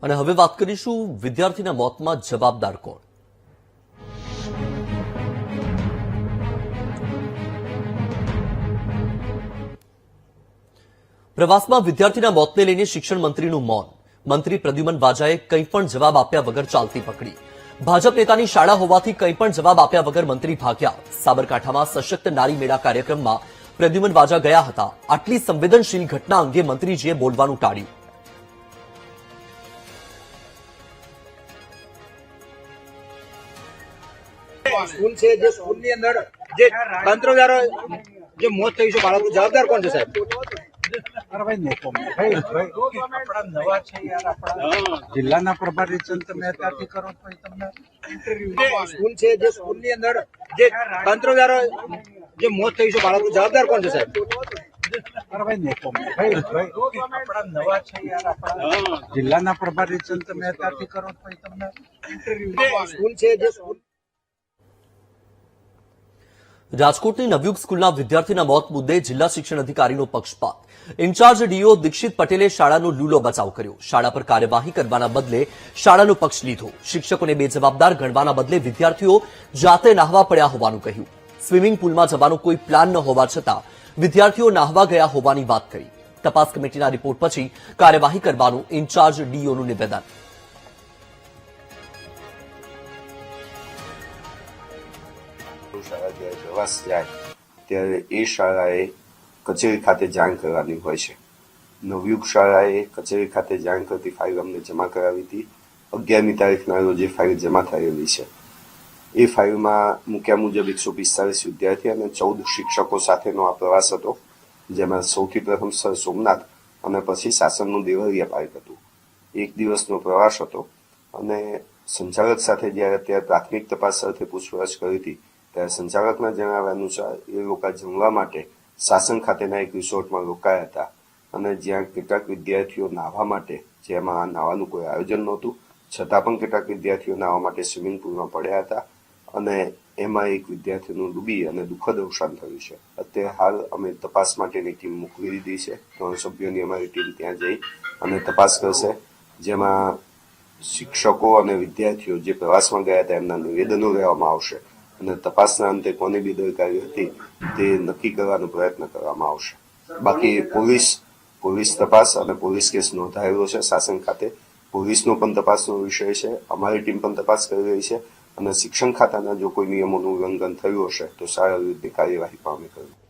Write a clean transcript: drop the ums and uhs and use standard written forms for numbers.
અને હવે વાત કરીશું વિદ્યાર્થીના મોતમાં જવાબદાર કોણ. પ્રવાસમાં વિદ્યાર્થીના મોતને લઈને શિક્ષણ મંત્રીનું મૌન. મંત્રી પ્રદ્યુમન વાજાએ કંઈ પણ જવાબ આપ્યા વગર ચાલતી પકડી. ભાજપ નેતાની શાળા હોવાથી કંઈ પણ જવાબ આપ્યા વગર મંત્રી ભાગ્યા. સાબરકાંઠામાં સશક્ત નારી મેળા કાર્યક્રમમાં પ્રદ્યુમન વાજા ગયા હતા. આટલી સંવેદનશીલ ઘટના અંગે મંત્રીજીએ બોલવાનું ટાળ્યું. સ્કૂલ છે જે સ્કૂલની અંદર જે તંત્ર દ્વારા જે મોત થઈ છે બાળકો જવાબદાર કોણ છે સાહેબ? જિલ્લાના પ્રભારી ચંદ મહેતાથી કરો તો તમને સ્કૂલ છે જે સ્કૂલની અંદર જે તંત્ર દ્વારા જે મોત થઈ છે બાળકો જવાબદાર કોણ છે સાહેબ? જિલ્લાના પ્રભારી ચંદ મહેતાથી કરો તો તમને સ્કૂલ છે જે સ્કૂલ રાજકોટની નવયુગ સ્કૂલના વિદ્યાર્થીના મોત મુદ્દે જિલ્લા શિક્ષણ અધિકારીનો પક્ષપાત. ઇન્ચાર્જ ડીઓ દીક્ષિત પટેલે શાળાનો લૂલો બચાવ કર્યો. શાળા પર કાર્યવાહી કરવાના બદલે શાળાનો પક્ષ લીધો. શિક્ષકોને બેજવાબદાર ગણવાના બદલે વિદ્યાર્થીઓ જાતે નાહવા પડ્યા હોવાનું કહ્યું. સ્વિમિંગ પુલમાં જવાનો કોઈ પ્લાન ન હોવા છતાં વિદ્યાર્થીઓ નાહવા ગયા હોવાની વાત કરી. તપાસ કમિટીના રિપોર્ટ પછી કાર્યવાહી કરવાનું ઇન્ચાર્જ ડીઓનું નિવેદન. શાળા જ્યારે પ્રવાસ જાય ત્યારે એ શાળાએ કચેરી ખાતે જાણ કરવાની હોય છે. નવયુગ શાળાએ કચેરી ખાતે જાણ કરતી ફાઇલ અમને જમા કરાવી હતી. 11મી તારીખના રોજ એ ફાઇલ જમા થયેલી છે. એ ફાઇલમાં મૂક્યા મુજબ 145 વિદ્યાર્થી અને 14 શિક્ષકો સાથેનો આ પ્રવાસ હતો, જેમાં સૌથી પ્રથમ સર સોમનાથ અને પછી સાસણનું દેવરિયા પાર્ક હતું. એક દિવસનો પ્રવાસ હતો અને સંચાલક સાથે જ્યારે ત્યાં પ્રાથમિક તપાસ અર્થે પૂછપરછ કરી હતી ત્યારે સંચાલકના જણાવ્યા અનુસાર એ લોકો જમવા માટે સાસણ ખાતેના એક રિસોર્ટમાં રોકાયા હતા અને જ્યાં કેટલાક વિદ્યાર્થીઓ નાહવા માટે, જેમાં નાહવાનું કોઈ આયોજન નહોતું છતાં પણ કેટલાક વિદ્યાર્થીઓ નાહવા માટે સ્વિમિંગ પુલમાં પડ્યા હતા અને એમાં એક વિદ્યાર્થીનું ડૂબી અને દુઃખદ અવસાન થયું છે. અત્યારે હાલ અમે તપાસ માટેની ટીમ મોકલી દીધી છે. 3 સભ્યોની અમારી ટીમ ત્યાં જઈ અને તપાસ કરશે, જેમાં શિક્ષકો અને વિદ્યાર્થીઓ જે પ્રવાસમાં ગયા હતા એમના નિવેદનો લેવામાં આવશે અને તપાસના અંતે કોની બેદરકારી હતી તે નક્કી કરવાનો પ્રયત્ન કરવામાં આવશે. બાકી પોલીસ તપાસ અને પોલીસ કેસ નોંધાયેલો છે શાસન ખાતે. પોલીસનો પણ તપાસનો વિષય છે. અમારી ટીમ પણ તપાસ કરી રહી છે અને શિક્ષણ ખાતાના જો કોઈ નિયમોનું ઉલ્લંઘન થયું હશે તો શાળા વિરુદ્ધની કાર્યવાહી પણ અમે કરવી.